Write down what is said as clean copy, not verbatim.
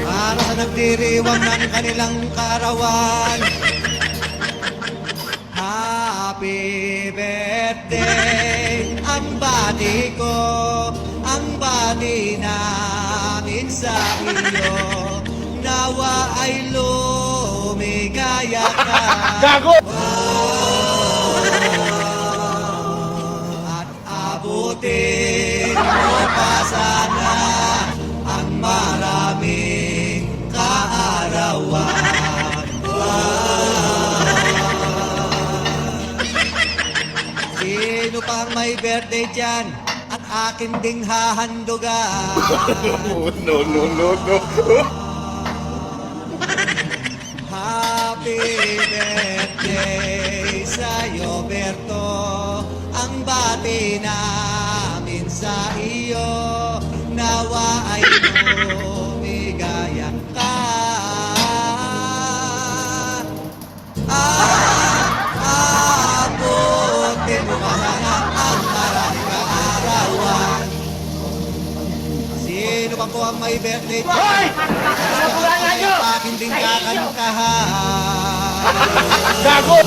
Para sa nagdiriwang ng kanilang kaarawan. Happy birthday, ang bati ko, ang bati namin sa iyo. Nawa ay lumigaya ka. Gago! At abutin mo pa sana ang maraming kaarawan. Sino pang may birthday dyan at akin ding hahandugan? No, no, no, no. Happy birthday sa'yo, Berto. Ang bati namin sa iyo. Nawa ay lumigaya ka. Abutin mo pa sana ang maraming kaarawan. Sino pa po ang may birthday? Hoy! Kapulangan nyo! Akin din kakantahan. Gago!